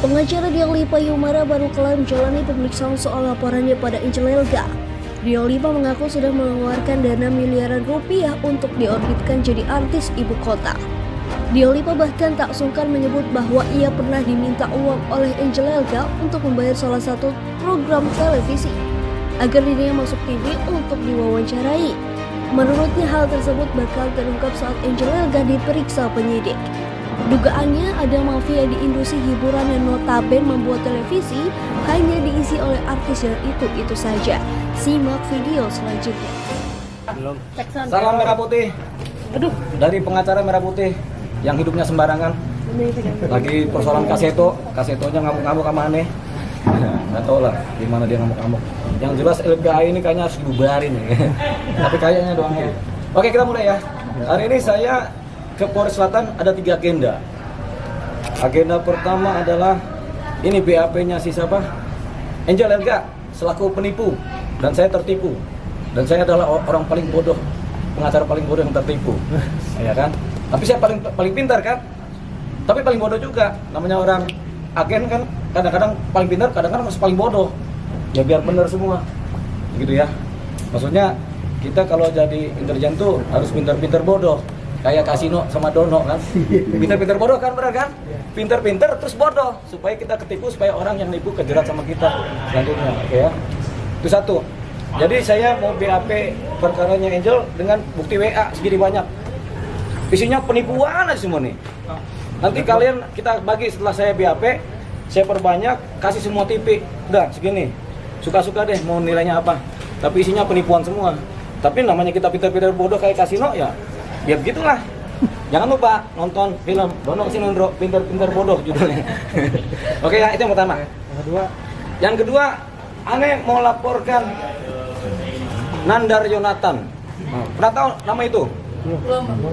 Pengacara Dian Payumara baru kelar menjalani pemeriksaan soal laporannya pada Angel Elga. Dian mengaku sudah mengeluarkan dana miliaran rupiah untuk diorbitkan jadi artis ibu kota. Dian bahkan tak sungkan menyebut bahwa ia pernah diminta uang oleh Angel Elga untuk membayar salah satu program televisi agar dirinya masuk TV untuk diwawancarai. Menurutnya hal tersebut bakal terungkap saat Angel Elga diperiksa penyidik. Dugaannya ada mafia di industri hiburan yang notabene membuat televisi hanya diisi oleh artis yang itu-itu saja. Simak video selanjutnya. Salam Merah Putih. Dari pengacara Merah Putih yang hidupnya sembarangan. Lagi persoalan kasetonya ngamuk-ngamuk sama aneh. Nggak tahu lah gimana dia ngamuk-ngamuk. Yang jelas LPI ini kayaknya harus dibubarin nih. Tapi kayaknya doang ya. Oke, kita mulai ya. Hari ini saya ke Polres Selatan ada 3 agenda. Agenda pertama adalah ini BAP-nya si siapa? Angel Elga selaku penipu dan saya tertipu. Dan saya adalah orang paling bodoh, pengacara paling bodoh yang tertipu. Ya kan? Tapi saya paling pintar kan? Tapi paling bodoh juga. Namanya orang agen kan kadang-kadang paling pintar, kadang-kadang masih paling bodoh. Ya biar benar semua. Gitu ya. Maksudnya kita kalau jadi intelijen tuh harus pintar-pintar bodoh. Kayak kasino sama dono kan, pinter-pinter bodoh kan, benar kan? Pinter-pinter terus bodoh, supaya kita ketipu, supaya orang yang nipu kejerat sama kita selanjutnya, oke ya? Itu satu. Jadi saya mau BAP perkaranya Angel dengan bukti WA segini banyak. Isinya penipuan aja semua nih. Nanti kalian kita bagi setelah saya BAP, saya perbanyak, kasih semua TV, udah segini. Suka-suka deh mau nilainya apa. Tapi isinya penipuan semua. Tapi namanya kita pinter-pinter bodoh kayak kasino ya. Ya begitulah. Jangan lupa nonton film Dono Sinondro Pinter-Pinter Bodoh judulnya. Oke ya, itu yang pertama. Yang kedua, aneh mau laporkan Nandar Yonatan. Pernah tahu nama itu?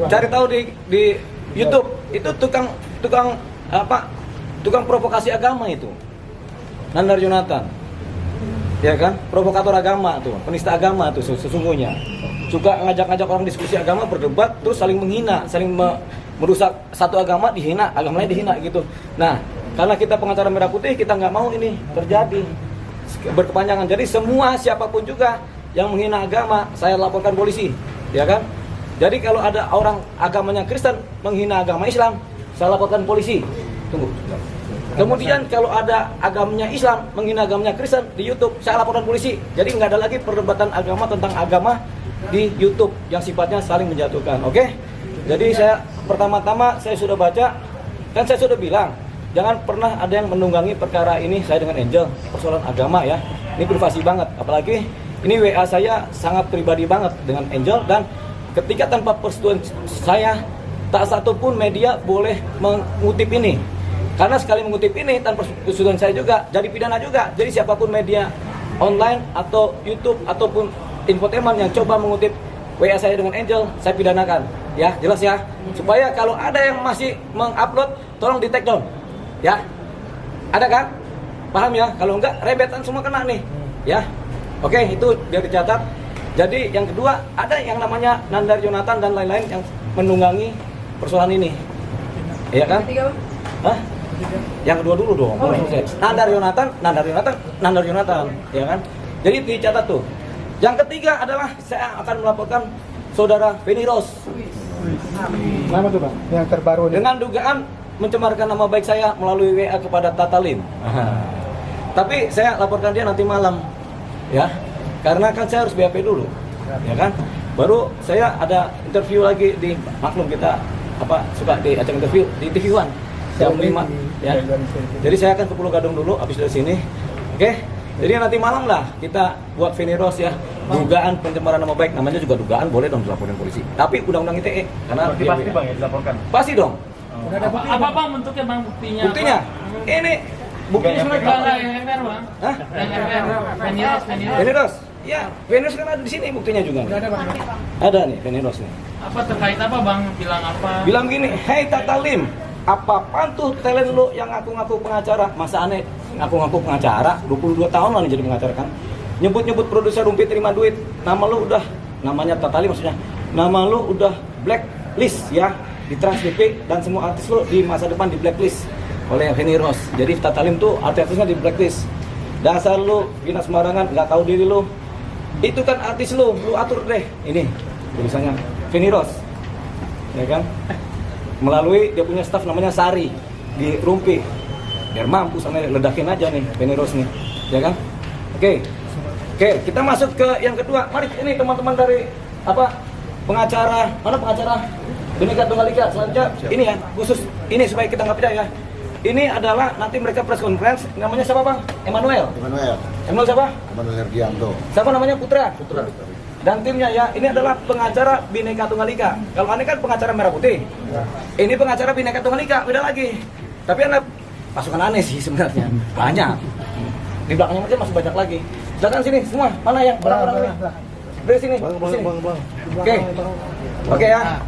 Cari tahu di YouTube. Itu tukang provokasi agama itu. Nandar Yonatan. Ya kan? Provokator agama tuh, penista agama tuh sesungguhnya. Suka ngajak-ngajak orang diskusi agama, berdebat, terus saling menghina, saling merusak satu agama, dihina, agama lain dihina gitu. Nah, karena kita pengacara Merah Putih, kita nggak mau ini terjadi berkepanjangan. Jadi semua siapapun juga yang menghina agama, saya laporkan polisi, ya kan? Jadi kalau ada orang agamanya Kristen menghina agama Islam, saya laporkan polisi. Tunggu. Kemudian kalau ada agamanya Islam menghina agamanya Kristen di YouTube, saya laporkan polisi. Jadi nggak ada lagi perdebatan agama tentang agama di YouTube yang sifatnya saling menjatuhkan, oke? Jadi saya pertama-tama saya sudah baca dan saya sudah bilang jangan pernah ada yang menunggangi perkara ini saya dengan Angel, persoalan agama ya. Ini privasi banget, apalagi ini WA saya sangat pribadi banget dengan Angel dan ketika tanpa persetujuan saya tak satupun media boleh mengutip ini. Karena sekali mengutip ini tanpa persetujuan saya juga jadi pidana juga. Jadi siapapun media online atau YouTube ataupun infotainment yang coba mengutip WA saya dengan Angel, saya pidanakan. Ya, jelas ya. Supaya kalau ada yang masih mengupload, tolong di take down. Ya. Ada kan? Paham ya? Kalau enggak, rebetan semua kena nih. Ya. Oke, itu biar dicatat. Jadi yang kedua, ada yang namanya Nandar Yonatan dan lain-lain yang menunggangi persoalan ini. Iya kan? Hah? Yang kedua dulu dong. Nandar Yonatan, ya kan? Jadi dicatat tuh. Yang ketiga adalah saya akan melaporkan saudara Feni Rose. Nama tuh Bang, yang terbaru dengan dugaan mencemarkan nama baik saya melalui WA kepada Tatalin. Tapi saya laporkan dia nanti malam, ya, karena kan saya harus BAP dulu, ya kan. Baru saya ada interview lagi di maklum kita suka di acara interview di TV One jam 5, ya. Jadi saya akan ke Pulau Gadung dulu, habis dari sini, oke. Jadi nanti malam lah kita buat Feni Rose ya, dugaan pencemaran nama baik, namanya juga dugaan, boleh dong dilaporkan polisi. Tapi undang-undang ITE karena pasti Bang ya dilaporkan. Pasti dong. Apa Bang bentuknya Bang buktinya? Buktinya ini buktinya sebenarnya yang MR Bang. Hah? Yang MR Feni Rose. Ya, Feni Rose kan ada di sini buktinya juga. Ada nih Feni Rose nih. Apa terkait apa Bang? Bilang apa? Bilang gini, "Hei Tatalim, apa-apaan tuh talent lu yang ngaku-ngaku pengacara?" Masa aneh ngaku-ngaku pengacara, 22 tahun lah nih jadi pengacara kan. Nyebut-nyebut produser Rumpi terima duit, nama lu udah namanya Tatali, maksudnya nama lu udah blacklist ya di Trans TV, dan semua artis lu di masa depan di blacklist oleh Feni Rose. Jadi Tatalim tuh artis-artisnya di blacklist. Dasar lu gina sembarangan, nggak tahu diri lu. Itu kan artis lu atur deh. Ini tulisannya Feni Rose, ya kan? Melalui dia punya staff namanya Sari di Rumpi. Biar mampu sama ledakin aja nih Feni Rose nih, ya kan? Oke, kita masuk ke yang kedua. Mari ini teman-teman dari apa pengacara, mana pengacara Bhinneka Tunggal Ika selanjutnya. Ini ya khusus ini supaya kita nggak percaya. Ini adalah nanti mereka press conference. Namanya siapa bang? Emmanuel siapa? Emmanuel Herdianto. Siapa namanya? Putra. Dan timnya ya, ini adalah pengacara Bhinneka Tunggal Ika. Kalau aneh kan pengacara Merah Putih. Ini pengacara Bhinneka Tunggal Ika, beda lagi. Tapi anda pasukan aneh sih sebenarnya. Banyak. Di belakangnya mungkin masih banyak lagi. Silakan sini semua. Mana yang orang-orang ini? Dari sini. Oke ya.